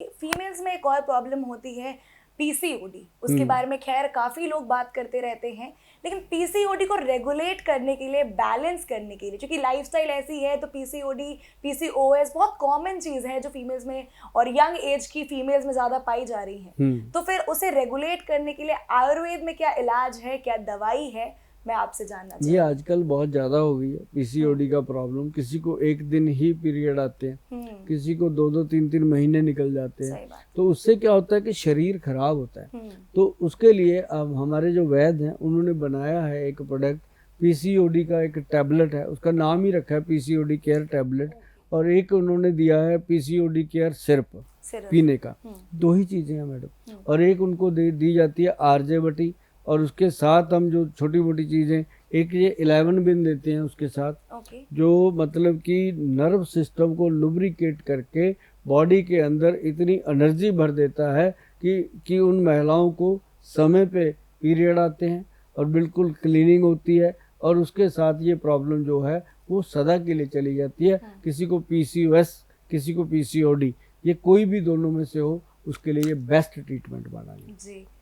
Females में एक और प्रॉब्लम होती है पीसीओडी। उसके बारे में खैर काफ़ी लोग बात करते रहते हैं, लेकिन पीसीओडी को रेगुलेट करने के लिए, बैलेंस करने के लिए, क्योंकि लाइफस्टाइल ऐसी है तो पीसीओडी, पीसीओएस बहुत कॉमन चीज़ है जो फीमेल्स में और यंग एज की फीमेल्स में ज़्यादा पाई जा रही है। तो फिर उसे रेगुलेट करने के लिए आयुर्वेद में क्या इलाज है, क्या दवाई है, मैं आपसे जानना ये चाहूँगी। आजकल बहुत ज़्यादा हो गई है पीसीओडी का प्रॉब्लम। किसी को एक दिन ही पीरियड आते हैं, किसी को 2-2 3-3 महीने निकल जाते हैं। सही बात। तो उससे क्या होता है कि शरीर खराब होता है। तो उसके लिए अब हमारे जो वैद्य हैं उन्होंने बनाया है एक प्रोडक्ट, पीसीओडी का एक टैबलेट है, उसका नाम ही रखा है पीसीओडी केयर टैबलेट। और एक उन्होंने दिया है पीसीओडी केयर सिरप पीने का। दो ही चीज़ें हैं मैडम। और एक उनको दी जाती है आरजे बटी, और उसके साथ हम जो छोटी मोटी चीज़ें, एक ये 11 बिन देते हैं उसके साथ, जो मतलब कि नर्व सिस्टम को लुब्रिकेट करके बॉडी के अंदर इतनी एनर्जी भर देता है कि उन महिलाओं को समय पे पीरियड आते हैं और बिल्कुल क्लीनिंग होती है। और उसके साथ ये प्रॉब्लम जो है वो सदा के लिए चली जाती है। किसी को पीसीओएस, किसी को पीसीओडी, ये कोई भी दोनों में से हो, उसके लिए ये बेस्ट ट्रीटमेंट बना है।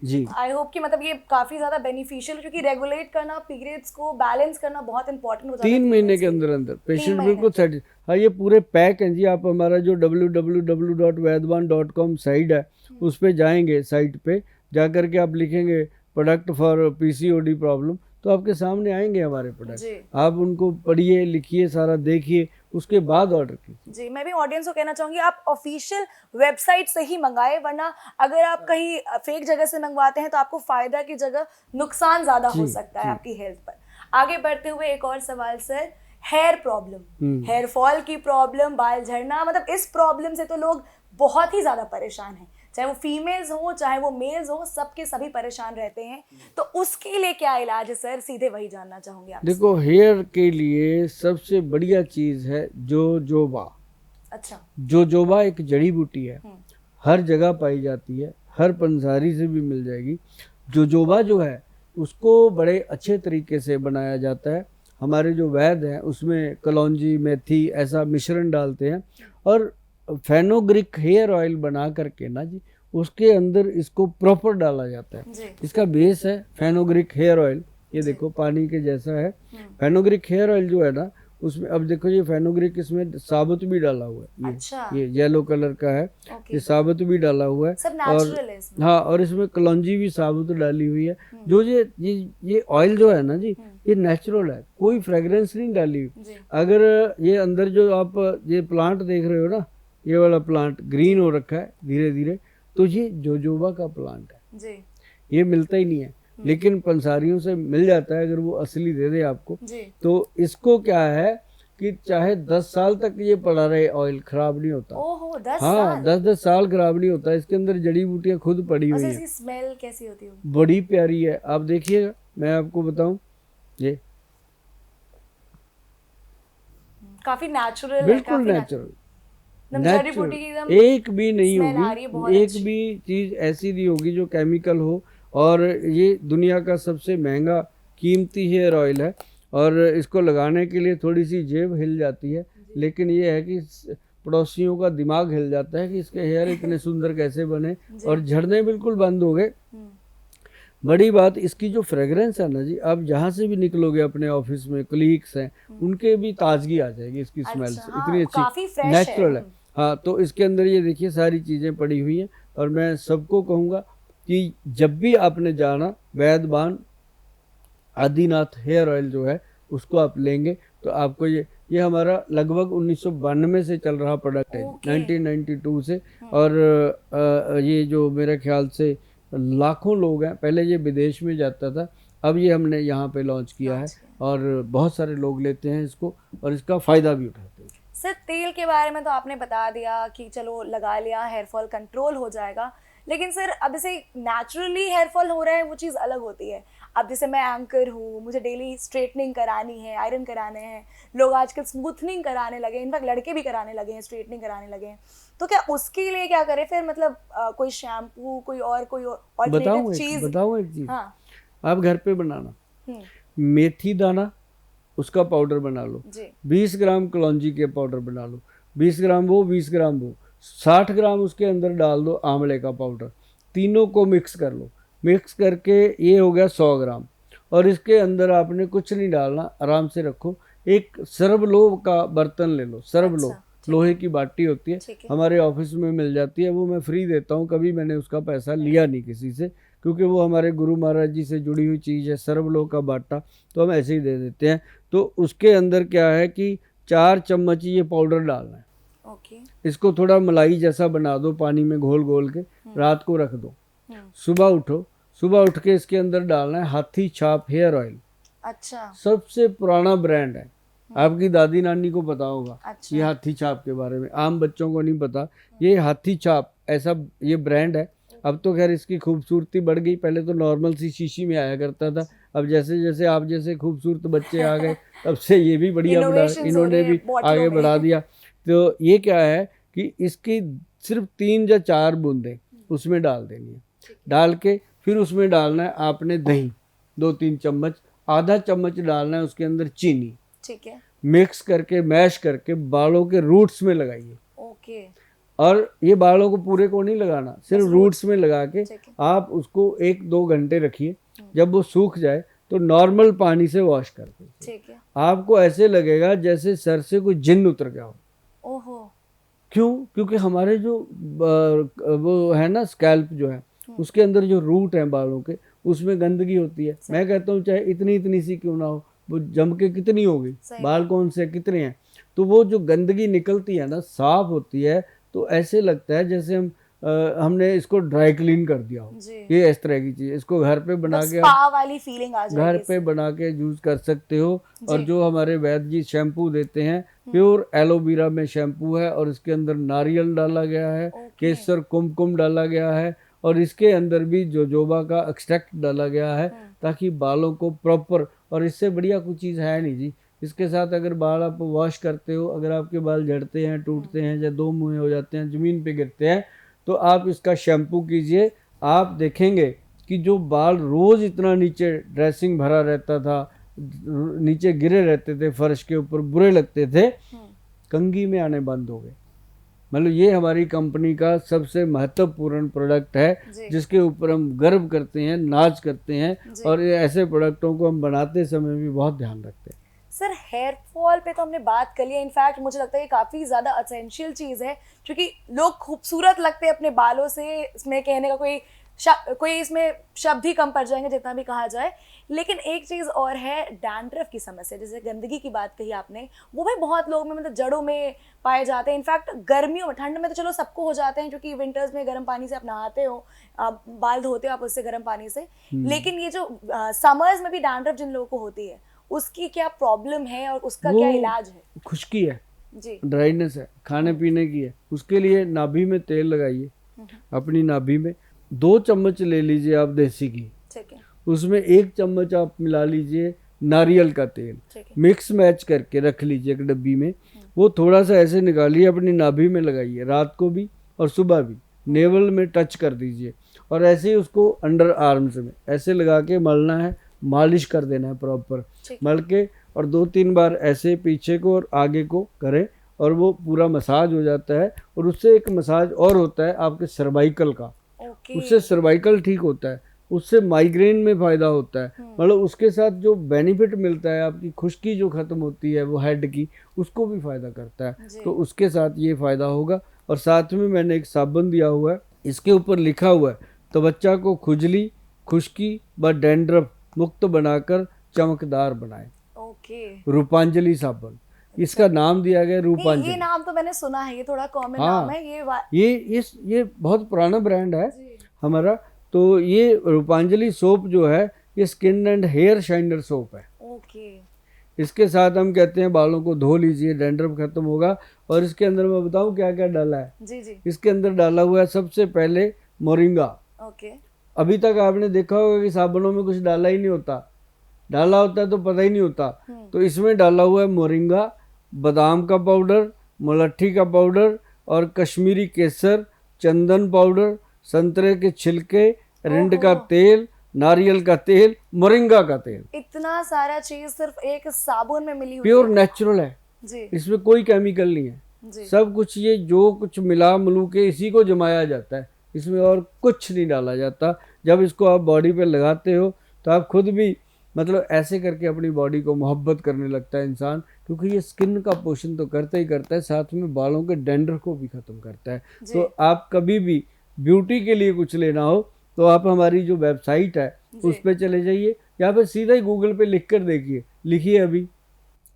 जी आई होप कि मतलब ये काफी ज्यादा बेनिफिशियल, क्योंकि रेगुलेट करना, पीरियड्स को बैलेंस करना बहुत इंपॉर्टेंट हो जाता है। 3 महीने के अंदर अंदर पेशेंट बिल्कुल सेट। हाँ, ये पूरे पैक हैं जी। आप हमारा जो www.vaidwan.com साइट है उस पे जाएंगे, साइट पे जा करके आप लिखेंगे प्रोडक्ट फॉर पीसीओडी प्रॉब्लम, तो आपके सामने आएंगे हमारे प्रोडक्ट। आप उनको पढ़िए, लिखिए, सारा देखिए, उसके बाद ऑर्डर कीजिए। जी, मैं भी ऑडियंस को कहना चाहूंगी आप ऑफिशियल वेबसाइट से ही मंगाएं, वरना अगर आप कहीं फेक जगह से मंगवाते हैं तो आपको फायदा की जगह नुकसान ज्यादा हो सकता है आपकी हेल्थ पर। आगे बढ़ते हुए एक और सवाल sir, hair problem, hair fall की प्रॉब्लम, बाल झड़ना, मतलब इस प्रॉब्लम से तो लोग बहुत ही ज्यादा परेशान हैं, चाहे वो फीमेल्स हो चाहे वो मेल्स हो, सबके सभी परेशान रहते हैं। तो उसके लिए क्या इलाज है सर, सीधे वही जानना चाहूंगी आपसे। देखो, हेयर के लिए सबसे बढ़िया चीज है जोजोबा। अच्छा। जोजोबा एक जड़ी बूटी है, हर जगह पाई जाती है, हर पंसारी से भी मिल जाएगी। जोजोबा जो है उसको बड़े अच्छे तरीके से बनाया जाता है। हमारे जो वैद्य हैं उसमें कलौंजी, मेथी ऐसा मिश्रण डालते हैं और फेनोग्रिक हेयर ऑयल बना करके ना जी, उसके अंदर इसको प्रॉपर डाला जाता है। इसका बेस है फेनोग्रिक हेयर ऑयल। ये देखो पानी के जैसा है। फेनोग्रिक हेयर ऑयल जो है ना, उसमें अब देखो ये फेनोग्रिक इसमें साबुत भी डाला हुआ है। अच्छा। ये येलो कलर का है। ये साबुत भी डाला हुआ है। सब और नेचुरल है इसमें। हाँ, और इसमें कलौंजी भी साबुत डाली हुई है। जो ये ऑयल जो है ना जी, ये नेचुरल है, कोई फ्रेग्रेंस नहीं डाली हुई। अगर ये अंदर जो आप ये प्लांट देख रहे हो ना, ये वाला प्लांट ग्रीन हो रखा है धीरे धीरे, तो ये जोजोबा का प्लांट है जी। ये मिलता ही नहीं है, लेकिन पंसारियों से मिल जाता है अगर वो असली दे दे आपको। तो इसको क्या है कि चाहे 10 साल तक ये पड़ा रहे, ऑयल खराब नहीं होता। ओहो, 10 हाँ, 10-10 साल खराब नहीं होता। इसके अंदर जड़ी बूटियां खुद पड़ी हुई है। इसकी स्मेल कैसी होती है? बड़ी प्यारी है, आप देखिएगा, मैं आपको बताऊं, ये काफी नेचुरल है, बिल्कुल नेचुरल, एक भी नहीं होगी, एक भी चीज ऐसी नहीं होगी जो केमिकल हो। और ये दुनिया का सबसे महंगा कीमती हेयर ऑयल है, और इसको लगाने के लिए थोड़ी सी जेब हिल जाती है, लेकिन ये है कि पड़ोसियों का दिमाग हिल जाता है कि इसके हेयर इतने सुंदर कैसे बने, और झड़ने बिल्कुल बंद हो गए। बड़ी बात इसकी जो फ्रेग्रेंस है ना जी, आप जहाँ से भी निकलोगे, अपने ऑफिस में कलीग्स हैं उनके भी ताजगी आ जाएगी इसकी स्मेल से। इतनी अच्छी नेचुरल है। हाँ, तो इसके अंदर ये देखिए सारी चीज़ें पड़ी हुई हैं। और मैं सबको कहूँगा कि जब भी आपने जाना, वैद्यवान आदिनाथ हेयर ऑयल जो है उसको आप लेंगे तो आपको ये हमारा लगभग 1992 से चल रहा प्रोडक्ट है, 1992 से। और ये जो मेरे ख्याल से लाखों लोग हैं, पहले ये विदेश में जाता था, अब ये हमने यहाँ पे लॉन्च किया है और बहुत सारे लोग लेते हैं इसको और इसका फ़ायदा भी उठाते हैं। सर, तेल के बारे में तो आपने बता दिया कि चलो लगा लिया हेयर फॉल कंट्रोल हो जाएगा, लेकिन सर अब जैसे नेचुरली हेयर फॉल हो रहा है वो चीज़ अलग होती है। अब जैसे मैं एंकर हूँ, मुझे डेली स्ट्रेटनिंग करानी है, आयरन कराने हैं, लोग आजकल स्मूथनिंग कराने लगे, इनफैक्ट लड़के भी कराने लगे हैं, स्ट्रेटनिंग कराने लगे हैं। तो क्या उसके लिए क्या करें फिर, मतलब कोई शैम्पू, कोई ऑल्टरनेटिव चीज़? बताऊँ एक चीज़। हाँ, आप घर पे बनाना, मेथी दाना उसका पाउडर बना लो, 20 ग्राम कलौंजी के पाउडर बना लो, 20 ग्राम वो 20 ग्राम वो, 60 ग्राम उसके अंदर डाल दो आंवले का पाउडर, तीनों को मिक्स कर लो। मिक्स करके ये हो गया 100 ग्राम। और इसके अंदर आपने कुछ नहीं डालना, आराम से रखो। एक सर्वलो का बर्तन ले लो, सर्वलो, लोहे की बाटी होती है, हमारे ऑफिस में मिल जाती है, वो मैं फ्री देता हूँ, कभी मैंने उसका पैसा लिया नहीं किसी से, क्योंकि वो हमारे गुरु महाराज जी से जुड़ी हुई चीज़ है, सर्वलो का बाटा, तो हम ऐसे ही दे देते हैं। तो उसके अंदर क्या है कि 4 चम्मच ये पाउडर डालना है। इसको थोड़ा मलाई जैसा बना दो, पानी में घोल घोल के रात को रख दो। सुबह उठो, सुबह उठ के इसके अंदर डालना है हाथी छाप हेयर ऑयल। अच्छा। सबसे पुराना ब्रांड है, आपकी दादी नानी को पता होगा। अच्छा। ये हाथी छाप के बारे में आम बच्चों को नहीं पता। ये हाथी छाप ऐसा ये ब्रांड है। अब तो खैर इसकी खूबसूरती बढ़ गई, पहले तो नॉर्मल सी शीशी में आया करता था, अब जैसे जैसे आप जैसे खूबसूरत बच्चे आ गए तब से ये भी बढ़िया बढ़ा, इन्होंने भी आगे बढ़ा दिया। तो ये क्या है कि इसकी सिर्फ 3 या 4 बूंदें उसमें डाल देनी है। डाल के फिर उसमें डालना है आपने दही 2-3 चम्मच, आधा चम्मच डालना है उसके अंदर चीनी। ठीक है। मिक्स करके मैश करके बालों के रूट्स में लगाइए। ओके। और ये बालों को पूरे को नहीं लगाना, सिर्फ रूट्स में लगा के आप उसको 1-2 घंटे रखिए। जब वो सूख जाए तो नॉर्मल पानी से वॉश कर दो। ठीक है। आपको ऐसे लगेगा जैसे सर से कोई जिन्न उतर गया हो। ओहो। क्यों? क्योंकि हमारे जो वो है ना स्कैल्प जो है उसके अंदर जो रूट है बालों के, उसमें गंदगी होती है। मैं कहता हूँ चाहे इतनी इतनी सी क्यों ना हो, वो जम के कितनी होगी, बाल कौन से कितने हैं, तो वो जो गंदगी निकलती है ना, साफ होती है, तो ऐसे लगता है जैसे हमने इसको ड्राई क्लीन कर दिया हो। ये इस तरह की चीज, इसको घर पे बना के स्पा वाली फीलिंग आ जाएगी, घर पे बना के यूज कर सकते हो। और जो हमारे वैद्य जी शैम्पू देते हैं, प्योर एलोवेरा में शैम्पू है, और इसके अंदर नारियल डाला गया है, केसर कुमकुम डाला गया है, और इसके अंदर भी जोजोबा का एक्सट्रैक्ट डाला गया है, ताकि बालों को प्रॉपर, और इससे बढ़िया कोई चीज़ है नहीं जी। इसके साथ अगर बाल आप वॉश करते हो, अगर आपके बाल झड़ते हैं, टूटते हैं, या 2 मुँहे हो जाते हैं, ज़मीन पे गिरते हैं, तो आप इसका शैम्पू कीजिए। आप देखेंगे कि जो बाल रोज़ इतना नीचे ड्रेसिंग भरा रहता था, नीचे गिरे रहते थे फर्श के ऊपर, बुरे लगते थे, कंघी में आने बंद हो गए। मतलब ये हमारी कंपनी का सबसे महत्वपूर्ण प्रोडक्ट है, जिसके ऊपर हम गर्व करते हैं, नाज करते हैं, और ऐसे प्रोडक्टों को हम बनाते समय भी बहुत ध्यान रखते हैं। सर, हेयर फॉल पे तो हमने बात कर लिया, इनफैक्ट मुझे लगता है ये काफ़ी ज़्यादा असेंशियल चीज़ है, क्योंकि लोग खूबसूरत लगते हैं अपने बालों से, इसमें कहने का कोई इसमें शब्द ही कम पड़ जाएंगे जितना भी कहा जाए। लेकिन एक चीज़ और है, डैंड्रफ की समस्या, जैसे गंदगी की बात कही आपने, वो भी बहुत लोग में मतलब जड़ों में पाए जाते हैं। इनफैक्ट गर्मियों में, ठंड में तो चलो सबको हो जाते हैं, क्योंकि विंटर्स में गर्म पानी से आप नहाते हो, आप बाल धोते हो आप उससे गर्म पानी से, लेकिन ये जो समर्स में भी डैंड्रफ जिन लोगों को होती है, उसकी क्या प्रॉब्लम है और उसका क्या इलाज है? खुश्की है जी, ड्राइनेस है, खाने पीने की है। उसके लिए नाभि में तेल लगाइए, अपनी नाभि में 2 चम्मच ले लीजिए आप देसी घी, ठीक है, उसमें 1 चम्मच आप मिला लीजिए नारियल का तेल, मिक्स मैच करके रख लीजिए एक डब्बी में। वो थोड़ा सा ऐसे निकालिए, अपनी नाभि में लगाइए, रात को भी और सुबह भी, नेवल में टच कर दीजिए, और ऐसे ही उसको अंडर आर्म्स में ऐसे लगा के मलना है, मालिश कर देना है प्रॉपर, मल के, और 2-3 बार ऐसे पीछे को और आगे को करें, और वो पूरा मसाज हो जाता है। और उससे एक मसाज और होता है आपके सर्वाइकल का, उससे सर्वाइकल ठीक होता है, उससे माइग्रेन में फ़ायदा होता है। मतलब उसके साथ जो बेनिफिट मिलता है, आपकी खुश्की जो ख़त्म होती है वो हेड की, उसको भी फ़ायदा करता है, तो उसके साथ ये फ़ायदा होगा। और साथ में मैंने एक साबुन दिया हुआ है, इसके ऊपर लिखा हुआ है, त्वचा को खुजली, खुश्की व डैंड्रफ मुक्त बनाकर चमकदार बनाए। रूपांजलि साबुन, इसका नाम दिया गया रूपांजलि। ये नाम तो मैंने सुना है, ये थोड़ा कॉमन नाम है। ये बहुत पुराना ब्रांड है हमारा। तो ये रूपांजलि सोप जो है, ये skin and hair shiner soap है। इसके साथ हम कहते हैं बालों को धो लीजिए, डैंड्रफ खत्म होगा। और इसके अंदर मैं बताऊं क्या क्या डाला है। जी। इसके अंदर डाला हुआ है सबसे पहले मोरिंगा। अभी तक आपने देखा होगा कि साबुनों में कुछ डाला ही नहीं होता, डाला होता है तो पता ही नहीं होता। तो इसमें डाला हुआ है मोरिंगा, बादाम का पाउडर, मुलट्ठी का पाउडर, और कश्मीरी केसर, चंदन पाउडर, संतरे के छिलके, रिंड का तेल, नारियल का तेल, मोरिंगा का तेल। इतना सारा चीज सिर्फ एक साबुन में मिली हुई है, प्योर नेचुरल है जी, इसमें कोई केमिकल नहीं है। जी। सब कुछ ये जो कुछ मिला मिलू के इसी को जमाया जाता है, इसमें और कुछ नहीं डाला जाता। जब इसको आप बॉडी पे लगाते हो तो आप खुद भी मतलब ऐसे करके अपनी बॉडी को मोहब्बत करने लगता है इंसान, क्योंकि ये स्किन का पोषण तो करता ही करता है, साथ में बालों के डैंड्रफ को भी ख़त्म करता है। जी। तो आप कभी भी ब्यूटी के लिए कुछ लेना हो तो आप हमारी जो वेबसाइट है जी। उस पर चले जाइए, या फिर सीधा ही गूगल पे लिख कर देखिए, लिखिए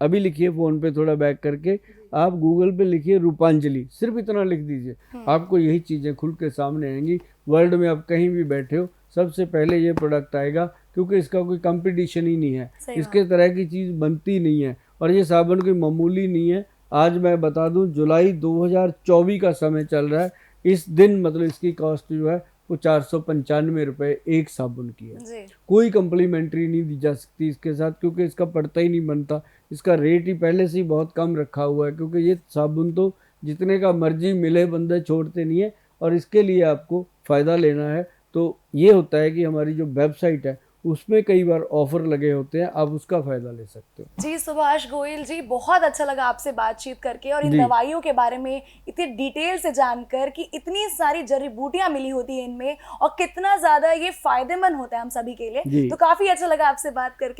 अभी लिखिए फ़ोन पे थोड़ा बैक करके, आप गूगल पे लिखिए रूपांजलि, सिर्फ इतना लिख दीजिए, आपको यही चीज़ें खुल के सामने आएंगी। वर्ल्ड में आप कहीं भी बैठे हो सबसे पहले ये प्रोडक्ट आएगा, क्योंकि इसका कोई कंपटीशन ही नहीं है, सही इसके तरह की चीज़ बनती नहीं है। और ये साबुन कोई मामूली नहीं है। आज मैं बता दूं जुलाई 2024 का समय चल रहा है, इस दिन मतलब इसकी कॉस्ट जो है वो 495 रुपये एक साबुन की है। जी। कोई कम्प्लीमेंट्री नहीं दी जा सकती इसके साथ, क्योंकि इसका पड़ता ही नहीं बनता। इसका रेट ही पहले से ही बहुत कम रखा हुआ है, क्योंकि ये साबुन तो जितने का मर्जी मिले बंदे छोड़ते नहीं है, और इसके लिए आपको फ़ायदा लेना है तो ये होता है कि हमारी जो वेबसाइट है उसमें कई बार ऑफर लगे होते हैं, आप उसका फ़ायदा ले सकते हो। जी सुभाष गोयल जी, बहुत अच्छा लगा आपसे बातचीत करके और इन जी। दवाइयों के बारे में इतनी डिटेल से जानकर कि इतनी सारी जड़ी बूटियां मिली होती हैं इनमें और कितना ज़्यादा ये फायदेमंद होता है हम सभी के लिए। जी। तो काफ़ी अच्छा लगा आपसे बात करके।